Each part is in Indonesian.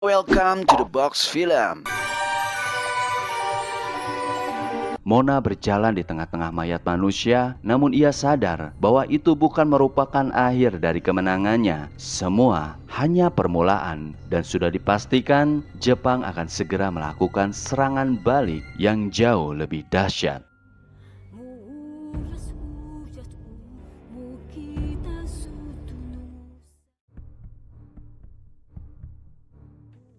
Welcome to the Box Film. Mona berjalan di tengah-tengah mayat manusia, namun ia sadar bahwa itu bukan merupakan akhir dari kemenangannya. Semua hanya permulaan, dan sudah dipastikan Jepang akan segera melakukan serangan balik yang jauh lebih dahsyat.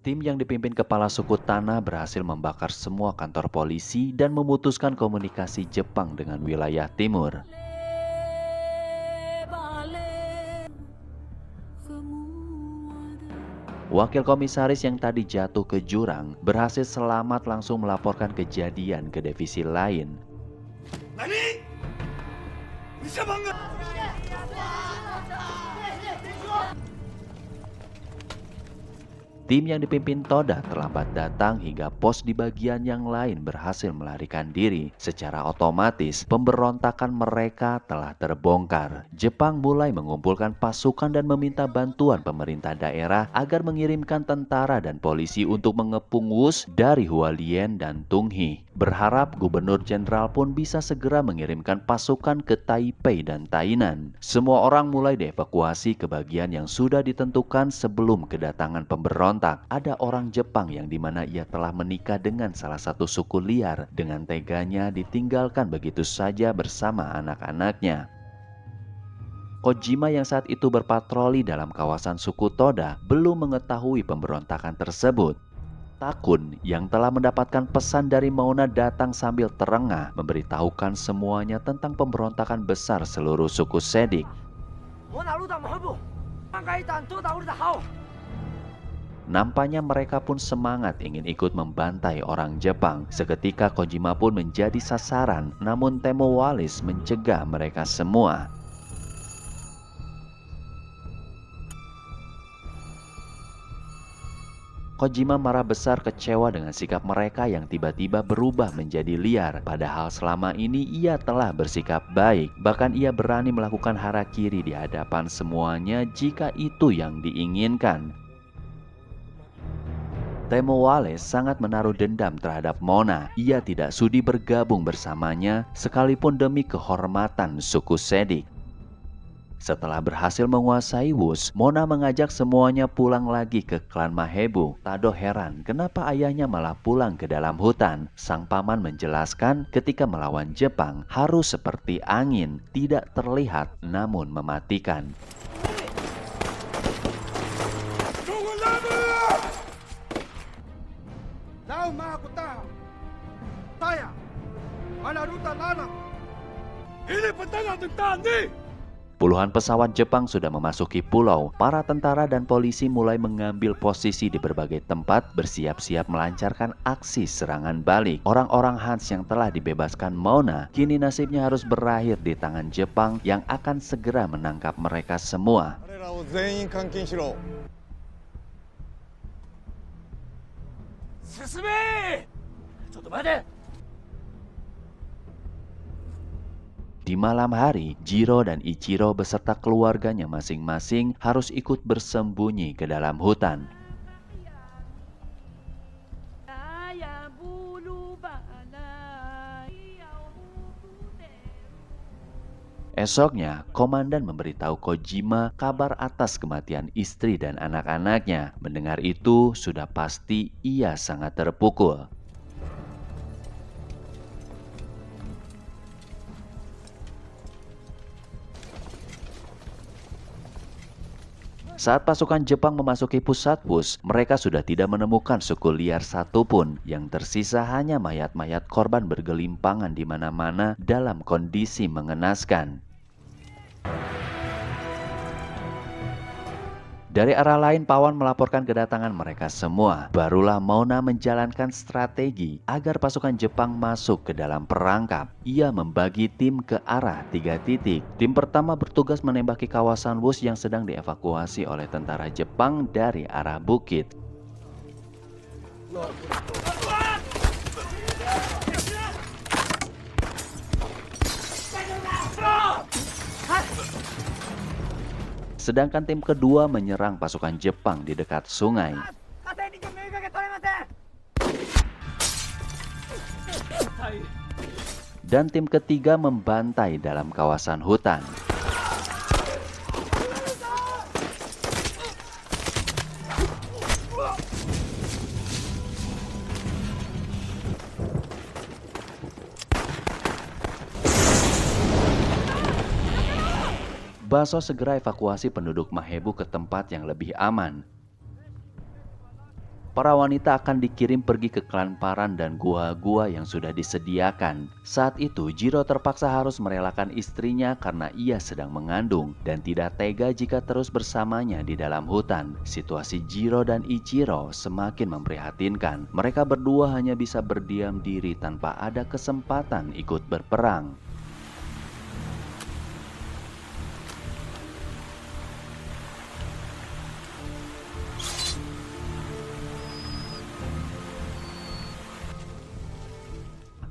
Tim yang dipimpin kepala suku Tana berhasil membakar semua kantor polisi dan memutuskan komunikasi Jepang dengan wilayah timur. Wakil komisaris yang tadi jatuh ke jurang berhasil selamat langsung melaporkan kejadian ke divisi lain. Nani? Bisa banget? Tim yang dipimpin Toda terlambat datang hingga pos di bagian yang lain berhasil melarikan diri. Secara otomatis, pemberontakan mereka telah terbongkar. Jepang mulai mengumpulkan pasukan dan meminta bantuan pemerintah daerah agar mengirimkan tentara dan polisi untuk mengepung Wus dari Hualien dan Tunghi. Berharap gubernur jenderal pun bisa segera mengirimkan pasukan ke Taipei dan Tainan. Semua orang mulai dievakuasi ke bagian yang sudah ditentukan sebelum kedatangan pemberontak. Ada orang Jepang yang dimana ia telah menikah dengan salah satu suku liar, dengan teganya ditinggalkan begitu saja bersama anak-anaknya. Kojima yang saat itu berpatroli dalam kawasan suku Toda belum mengetahui pemberontakan tersebut. Takun yang telah mendapatkan pesan dari Mona datang sambil terengah memberitahukan semuanya tentang pemberontakan besar seluruh suku Sedik. Nampaknya mereka pun semangat ingin ikut membantai orang Jepang. Seketika Kojima pun menjadi sasaran, namun Temo Wallace mencegah mereka semua. Kojima marah besar kecewa dengan sikap mereka yang tiba-tiba berubah menjadi liar. Padahal selama ini ia telah bersikap baik. Bahkan ia berani melakukan harakiri di hadapan semuanya jika itu yang diinginkan. Temo Wallace sangat menaruh dendam terhadap Mona. Ia tidak sudi bergabung bersamanya sekalipun demi kehormatan suku Sedik. Setelah berhasil menguasai Wus, Mona mengajak semuanya pulang lagi ke klan Mahebu. Tado heran kenapa ayahnya malah pulang ke dalam hutan. Sang paman menjelaskan ketika melawan Jepang harus seperti angin, tidak terlihat namun mematikan. Puluhan pesawat Jepang sudah memasuki pulau. Para tentara dan polisi mulai mengambil posisi di berbagai tempat, bersiap-siap melancarkan aksi serangan balik. Orang-orang Hans yang telah dibebaskan Mona, kini nasibnya harus berakhir di tangan Jepang yang akan segera menangkap mereka semua. Di malam hari, Jiro dan Ichiro beserta keluarganya masing-masing harus ikut bersembunyi ke dalam hutan. Esoknya, komandan memberitahu Kojima kabar atas kematian istri dan anak-anaknya. Mendengar itu, sudah pasti ia sangat terpukul. Saat pasukan Jepang memasuki pusat Wus, mereka sudah tidak menemukan suku liar satupun. Yang tersisa hanya mayat-mayat korban bergelimpangan di mana-mana dalam kondisi mengenaskan. Dari arah lain, Pawan melaporkan kedatangan mereka semua. Barulah Mona menjalankan strategi agar pasukan Jepang masuk ke dalam perangkap. Ia membagi tim ke arah 3 titik. Tim pertama bertugas menembaki kawasan Wus yang sedang dievakuasi oleh tentara Jepang dari arah bukit. Sedangkan tim kedua menyerang pasukan Jepang di dekat sungai. Dan tim ketiga membantai dalam kawasan hutan. Baso segera evakuasi penduduk Mahebu ke tempat yang lebih aman. Para wanita akan dikirim pergi ke klan Paran dan gua-gua yang sudah disediakan. Saat itu, Jiro terpaksa harus merelakan istrinya karena ia sedang mengandung dan tidak tega jika terus bersamanya di dalam hutan. Situasi Jiro dan Ichiro semakin memprihatinkan. Mereka berdua hanya bisa berdiam diri tanpa ada kesempatan ikut berperang.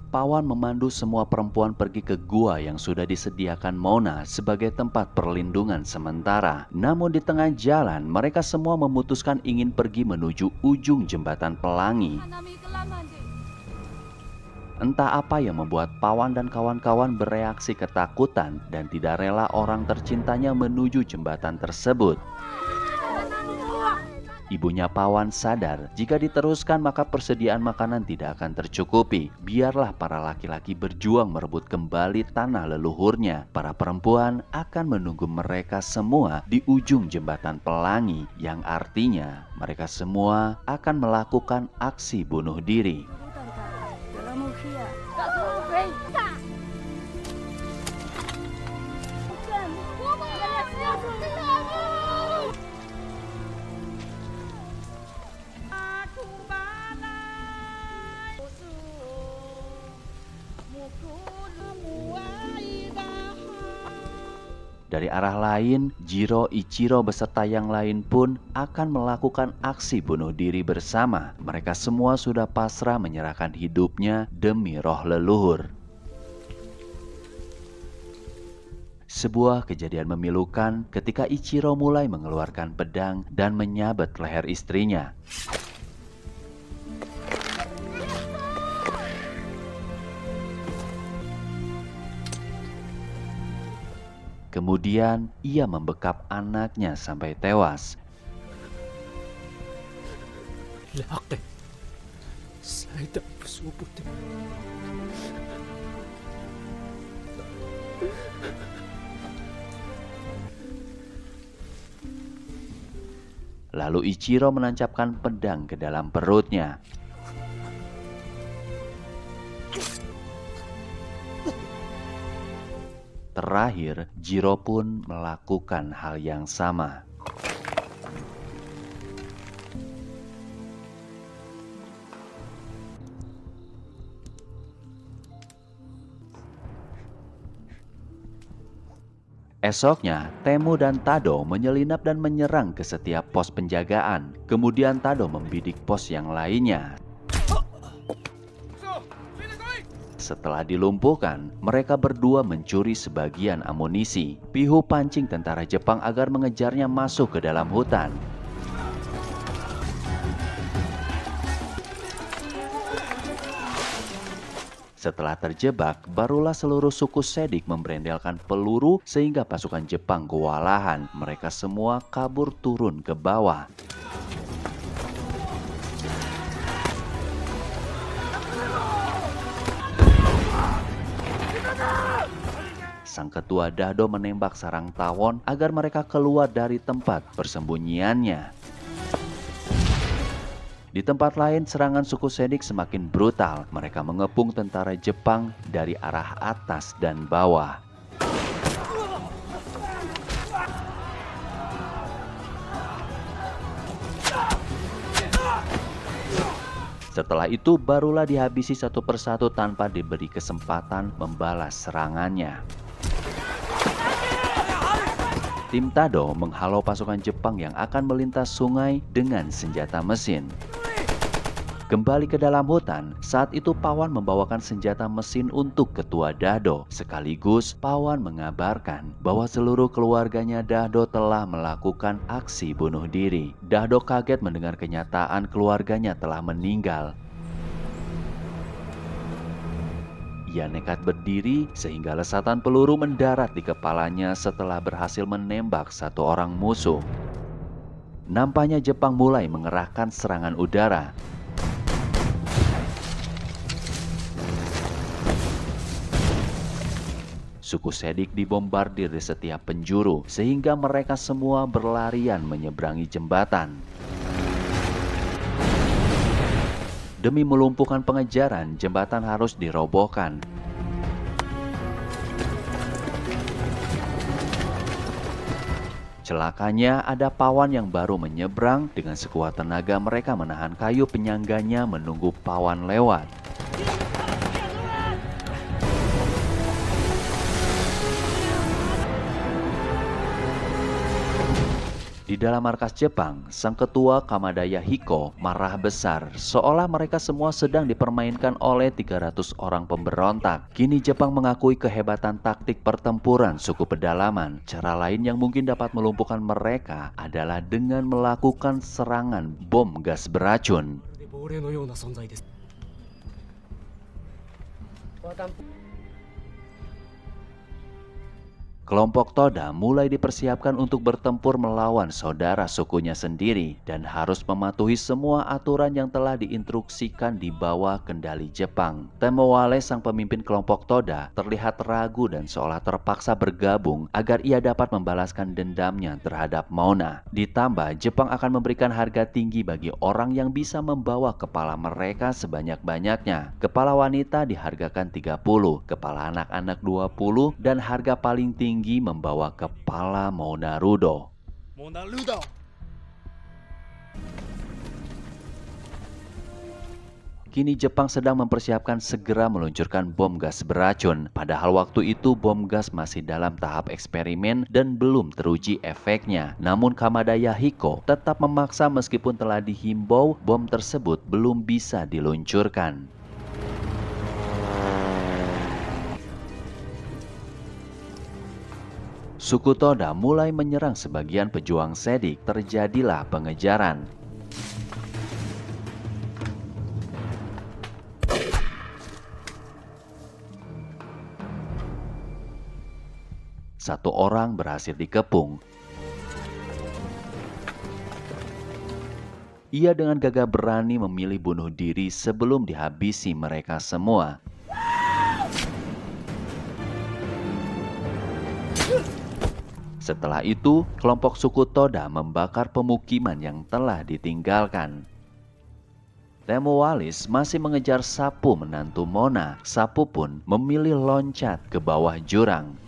Pawan memandu semua perempuan pergi ke gua yang sudah disediakan Mona sebagai tempat perlindungan sementara. Namun di tengah jalan, mereka semua memutuskan ingin pergi menuju ujung jembatan pelangi. Entah apa yang membuat Pawan dan kawan-kawan bereaksi ketakutan dan tidak rela orang tercintanya menuju jembatan tersebut. Ibunya Pawan sadar jika diteruskan maka persediaan makanan tidak akan tercukupi. Biarlah para laki-laki berjuang merebut kembali tanah leluhurnya. Para perempuan akan menunggu mereka semua di ujung jembatan pelangi, yang artinya mereka semua akan melakukan aksi bunuh diri. Dari arah lain, Jiro, Ichiro beserta yang lain pun akan melakukan aksi bunuh diri bersama. Mereka semua sudah pasrah menyerahkan hidupnya demi roh leluhur. Sebuah kejadian memilukan ketika Ichiro mulai mengeluarkan pedang dan menyabet leher istrinya. Kemudian ia membekap anaknya sampai tewas. Laki, saya tak bersubut. Lalu Ichiro menancapkan pedang ke dalam perutnya. Terakhir, Jiro pun melakukan hal yang sama. Esoknya, Temu dan Tado menyelinap dan menyerang ke setiap pos penjagaan. Kemudian Tado membidik pos yang lainnya. Setelah dilumpuhkan, mereka berdua mencuri sebagian amunisi. Pihu pancing tentara Jepang agar mengejarnya masuk ke dalam hutan. Setelah terjebak, barulah seluruh suku Sedik memberendelkan peluru sehingga pasukan Jepang kewalahan. Mereka semua kabur turun ke bawah. Sang ketua Dado menembak sarang tawon agar mereka keluar dari tempat persembunyiannya. Di tempat lain, serangan suku Sedik semakin brutal. Mereka mengepung tentara Jepang dari arah atas dan bawah. Setelah itu, barulah dihabisi satu persatu tanpa diberi kesempatan membalas serangannya. Tim Tado menghalau pasukan Jepang yang akan melintas sungai dengan senjata mesin. Kembali ke dalam hutan, saat itu Pawan membawakan senjata mesin untuk ketua Dado. Sekaligus Pawan mengabarkan bahwa seluruh keluarganya Dado telah melakukan aksi bunuh diri. Dado kaget mendengar kenyataan keluarganya telah meninggal. Ia nekat berdiri sehingga lesatan peluru mendarat di kepalanya setelah berhasil menembak satu orang musuh. Nampaknya Jepang mulai mengerahkan serangan udara. Suku Sedik dibombardir di setiap penjuru sehingga mereka semua berlarian menyeberangi jembatan. Demi melumpuhkan pengejaran, jembatan harus dirobohkan. Celakanya ada pawan yang baru menyeberang. Dengan sekuat tenaga mereka menahan kayu penyangganya menunggu pawan lewat. Di dalam markas Jepang, sang ketua Kamadaya Hiko marah besar seolah mereka semua sedang dipermainkan oleh 300 orang pemberontak. Kini Jepang mengakui kehebatan taktik pertempuran suku pedalaman. Cara lain yang mungkin dapat melumpuhkan mereka adalah dengan melakukan serangan bom gas beracun. Kelompok Toda mulai dipersiapkan untuk bertempur melawan saudara sukunya sendiri dan harus mematuhi semua aturan yang telah diinstruksikan di bawah kendali Jepang. Temowale, sang pemimpin kelompok Toda, terlihat ragu dan seolah terpaksa bergabung agar ia dapat membalaskan dendamnya terhadap Mona. Ditambah, Jepang akan memberikan harga tinggi bagi orang yang bisa membawa kepala mereka sebanyak-banyaknya. Kepala wanita dihargakan 30, kepala anak-anak 20, dan harga paling tinggi membawa kepala Mona Rudo. Kini Jepang sedang mempersiapkan segera meluncurkan bom gas beracun. Padahal waktu itu bom gas masih dalam tahap eksperimen dan belum teruji efeknya. Namun Kamadaya Hiko tetap memaksa meskipun telah dihimbau bom tersebut belum bisa diluncurkan. Suku Toda mulai menyerang sebagian pejuang Sedik. Terjadilah pengejaran. Satu orang berhasil dikepung. Ia dengan gagah berani memilih bunuh diri sebelum dihabisi mereka semua. Setelah itu, kelompok suku Toda membakar pemukiman yang telah ditinggalkan. Temuwalis masih mengejar Sapu menantu Mona. Sapu pun memilih loncat ke bawah jurang.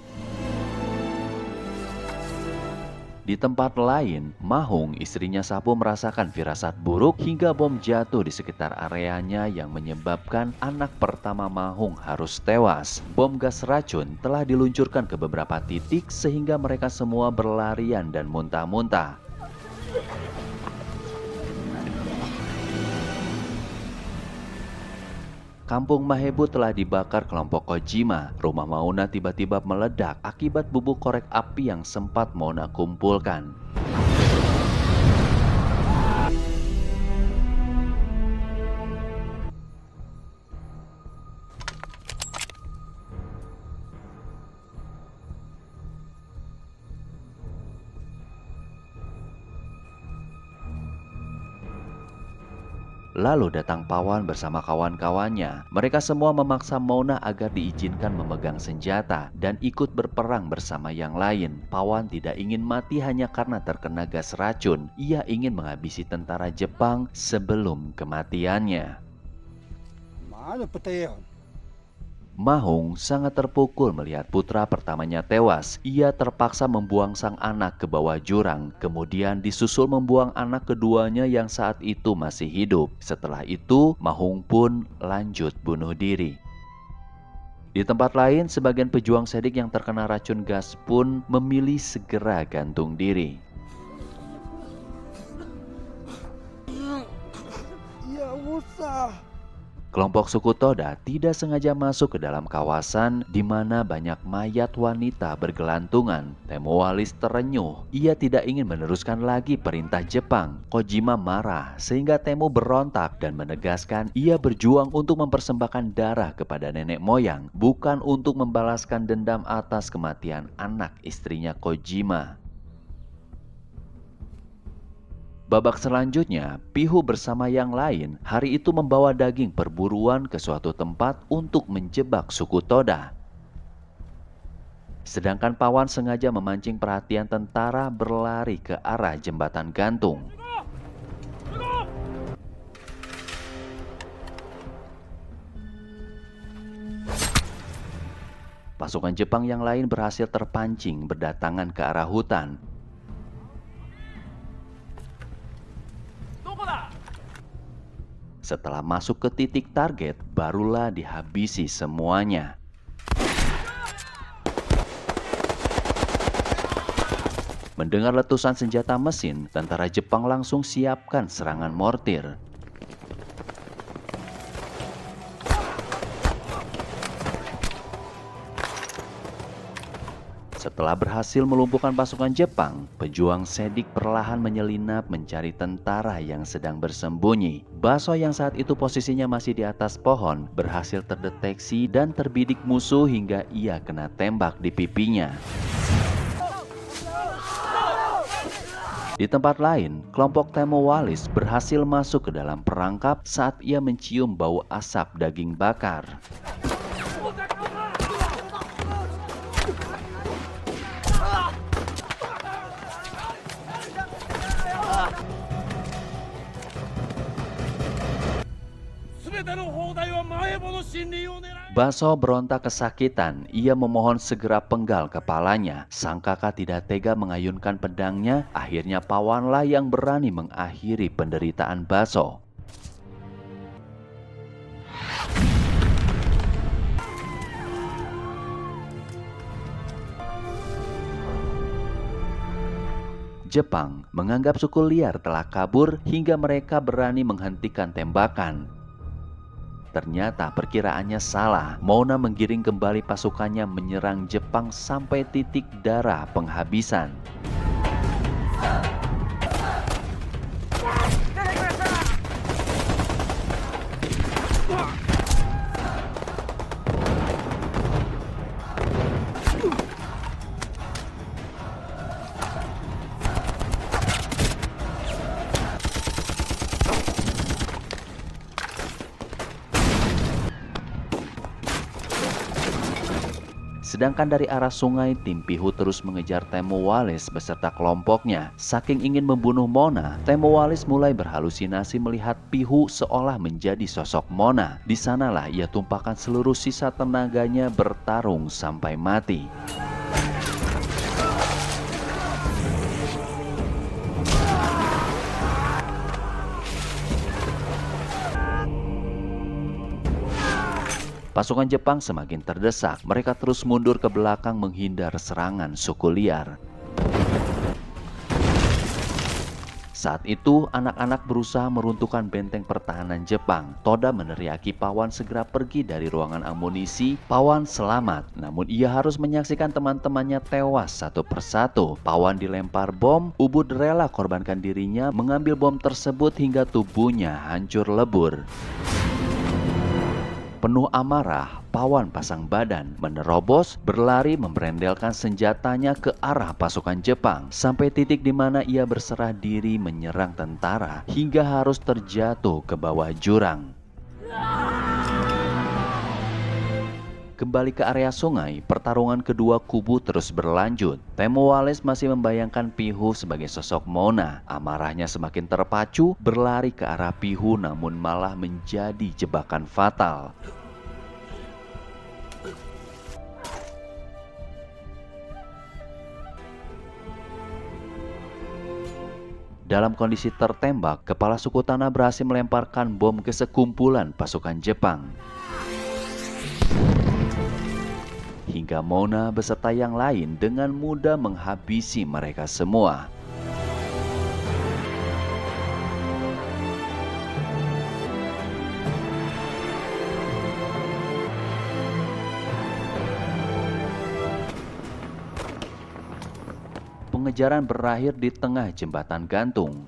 Di tempat lain, Mahung, istrinya Sapu, merasakan firasat buruk hingga bom jatuh di sekitar areanya yang menyebabkan anak pertama Mahung harus tewas. Bom gas racun telah diluncurkan ke beberapa titik sehingga mereka semua berlarian dan muntah-muntah. Kampung Mahebu telah dibakar kelompok Kojima. Rumah Mauna tiba-tiba meledak akibat bubuk korek api yang sempat Mona kumpulkan. Lalu datang Pawan bersama kawan-kawannya. Mereka semua memaksa Mona agar diizinkan memegang senjata dan ikut berperang bersama yang lain. Pawan tidak ingin mati hanya karena terkena gas racun. Ia ingin menghabisi tentara Jepang sebelum kematiannya. Mahung sangat terpukul melihat putra pertamanya tewas. Ia terpaksa membuang sang anak ke bawah jurang, kemudian disusul membuang anak keduanya yang saat itu masih hidup. Setelah itu, Mahung pun lanjut bunuh diri. Di tempat lain, sebagian pejuang Sedik yang terkena racun gas pun memilih segera gantung diri. Ya usah. Kelompok suku Toda tidak sengaja masuk ke dalam kawasan di mana banyak mayat wanita bergelantungan. Temuwalis terenyuh. Ia tidak ingin meneruskan lagi perintah Jepang. Kojima marah sehingga Temu berontak dan menegaskan ia berjuang untuk mempersembahkan darah kepada nenek moyang, bukan untuk membalaskan dendam atas kematian anak istrinya Kojima. Babak selanjutnya, Pihu bersama yang lain hari itu membawa daging perburuan ke suatu tempat untuk menjebak suku Toda. Sedangkan Pawan sengaja memancing perhatian tentara berlari ke arah jembatan gantung. Pasukan Jepang yang lain berhasil terpancing berdatangan ke arah hutan. Setelah masuk ke titik target, barulah dihabisi semuanya. Mendengar letusan senjata mesin, tentara Jepang langsung siapkan serangan mortir. Setelah berhasil melumpuhkan pasukan Jepang, pejuang Sedik perlahan menyelinap mencari tentara yang sedang bersembunyi. Baso yang saat itu posisinya masih di atas pohon berhasil terdeteksi dan terbidik musuh hingga ia kena tembak di pipinya. Di tempat lain, kelompok Temuwalis berhasil masuk ke dalam perangkap saat ia mencium bau asap daging bakar. Baso berontak kesakitan. Ia memohon segera penggal kepalanya. Sang kakak tidak tega mengayunkan pedangnya. Akhirnya Pawanlah yang berani mengakhiri penderitaan Baso. Jepang menganggap suku liar telah kabur hingga mereka berani menghentikan tembakan. Ternyata perkiraannya salah. Mona menggiring kembali pasukannya menyerang Jepang sampai titik darah penghabisan. Sedangkan dari arah sungai, tim Pihu terus mengejar Temuwalis beserta kelompoknya. Saking ingin membunuh Mona, Temuwalis mulai berhalusinasi melihat Pihu seolah menjadi sosok Mona. Di sanalah ia tumpahkan seluruh sisa tenaganya bertarung sampai mati. Pasukan Jepang semakin terdesak. Mereka terus mundur ke belakang menghindar serangan suku liar. Saat itu, anak-anak berusaha meruntuhkan benteng pertahanan Jepang. Toda meneriaki Pawan segera pergi dari ruangan amunisi. Pawan selamat, namun ia harus menyaksikan teman-temannya tewas satu persatu. Pawan dilempar bom, Ubud rela korbankan dirinya mengambil bom tersebut hingga tubuhnya hancur lebur. Penuh amarah, Pawan pasang badan, menerobos, berlari memberendelkan senjatanya ke arah pasukan Jepang, sampai titik di mana ia berserah diri menyerang tentara hingga harus terjatuh ke bawah jurang. Kembali ke area sungai, pertarungan kedua kubu terus berlanjut. Temuwalis masih membayangkan Pihu sebagai sosok Mona. Amarahnya semakin terpacu, berlari ke arah Pihu namun malah menjadi jebakan fatal. Dalam kondisi tertembak, kepala suku Tanah berhasil melemparkan bom ke sekumpulan pasukan Jepang. Hingga Mona beserta yang lain dengan mudah menghabisi mereka semua. Pengejaran berakhir di tengah jembatan gantung.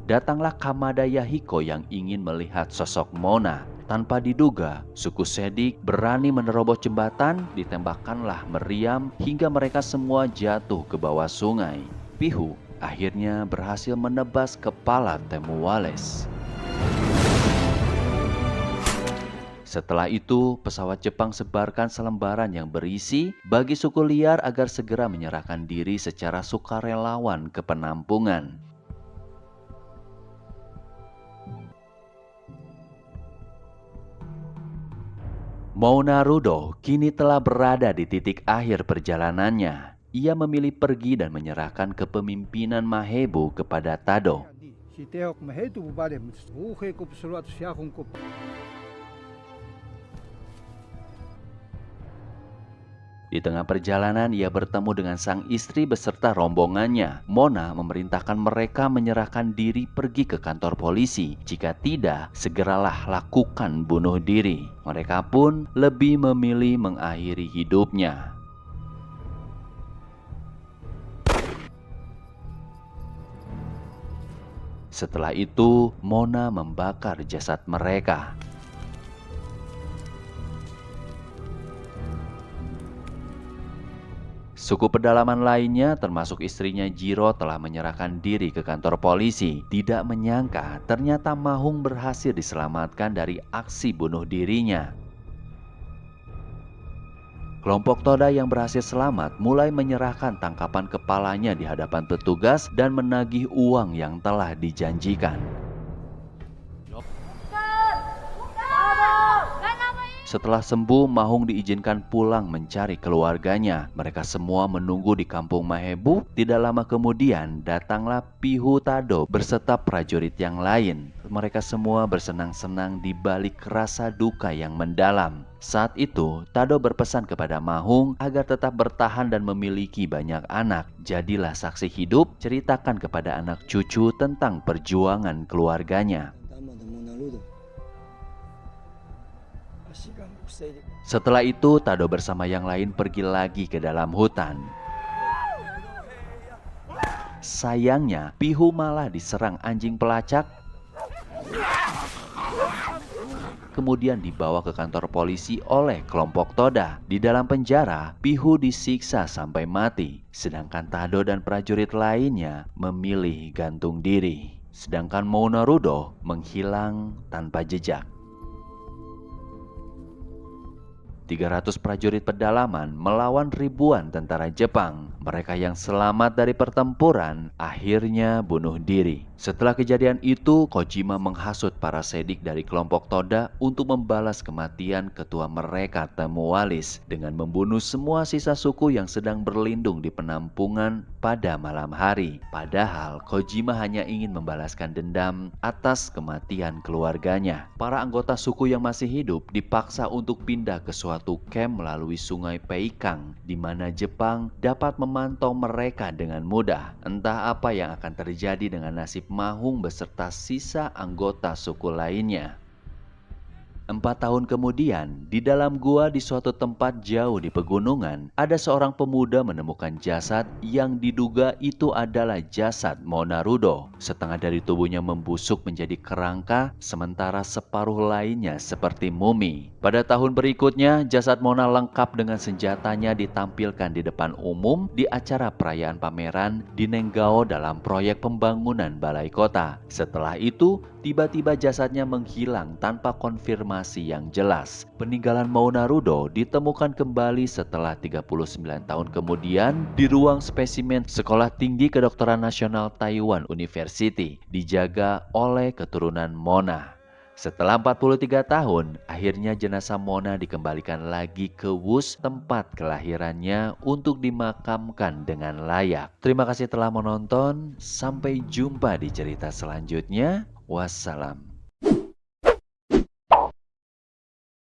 Datanglah Kamada Yahiko yang ingin melihat sosok Mona. Tanpa diduga, suku Sedik berani menerobos jembatan, ditembakkanlah meriam hingga mereka semua jatuh ke bawah sungai. Pihu akhirnya berhasil menebas kepala Temuwales. Setelah itu, pesawat Jepang sebarkan selembaran yang berisi bagi suku liar agar segera menyerahkan diri secara sukarelawan ke penampungan. Mounarudo kini telah berada di titik akhir perjalanannya. Ia memilih pergi dan menyerahkan kepemimpinan Mahebu kepada Tado. Di tengah perjalanan, ia bertemu dengan sang istri beserta rombongannya. Mona memerintahkan mereka menyerahkan diri pergi ke kantor polisi. Jika tidak, segeralah lakukan bunuh diri. Mereka pun lebih memilih mengakhiri hidupnya. Setelah itu, Mona membakar jasad mereka. Suku pedalaman lainnya termasuk istrinya Jiro telah menyerahkan diri ke kantor polisi. Tidak menyangka ternyata Mahung berhasil diselamatkan dari aksi bunuh dirinya. Kelompok Toda yang berhasil selamat mulai menyerahkan tangkapan kepalanya di hadapan petugas dan menagih uang yang telah dijanjikan. Setelah sembuh, Mahung diizinkan pulang mencari keluarganya. Mereka semua menunggu di kampung Mahebu. Tidak lama kemudian, datanglah Pihu Tado berserta prajurit yang lain. Mereka semua bersenang-senang di balik rasa duka yang mendalam. Saat itu, Tado berpesan kepada Mahung agar tetap bertahan dan memiliki banyak anak. Jadilah saksi hidup, ceritakan kepada anak cucu tentang perjuangan keluarganya. Setelah itu, Tado bersama yang lain pergi lagi ke dalam hutan. Sayangnya, Pihu malah diserang anjing pelacak. Kemudian dibawa ke kantor polisi oleh kelompok Toda. Di dalam penjara, Pihu disiksa sampai mati. Sedangkan Tado dan prajurit lainnya memilih gantung diri. Sedangkan Mounarudo menghilang tanpa jejak. 300 prajurit pedalaman melawan ribuan tentara Jepang. Mereka yang selamat dari pertempuran akhirnya bunuh diri. Setelah kejadian itu, Kojima menghasut para sedik dari kelompok Toda untuk membalas kematian ketua mereka Temuwalis dengan membunuh semua sisa suku yang sedang berlindung di penampungan pada malam hari. Padahal Kojima hanya ingin membalaskan dendam atas kematian keluarganya. Para anggota suku yang masih hidup dipaksa untuk pindah ke suatu camp melalui sungai Peikang, di mana Jepang dapat memantau mereka dengan mudah. Entah apa yang akan terjadi dengan nasib Mahung beserta sisa anggota suku lainnya. 4 tahun kemudian, di dalam gua di suatu tempat jauh di pegunungan, ada seorang pemuda menemukan jasad yang diduga itu adalah jasad Mounarudo. Setengah dari tubuhnya membusuk menjadi kerangka, sementara separuh lainnya seperti mumi. Pada tahun berikutnya, jasad Mona lengkap dengan senjatanya ditampilkan di depan umum di acara perayaan pameran di Nenggao dalam proyek pembangunan balai kota. Setelah itu, tiba-tiba jasadnya menghilang tanpa konfirmasi yang jelas. Peninggalan Mounarudo ditemukan kembali setelah 39 tahun kemudian di ruang spesimen Sekolah Tinggi Kedokteran Nasional Taiwan University, dijaga oleh keturunan Mona. Setelah 43 tahun, akhirnya jenazah Mona dikembalikan lagi ke Wus, tempat kelahirannya, untuk dimakamkan dengan layak. Terima kasih telah menonton, sampai jumpa di cerita selanjutnya. Wassalam.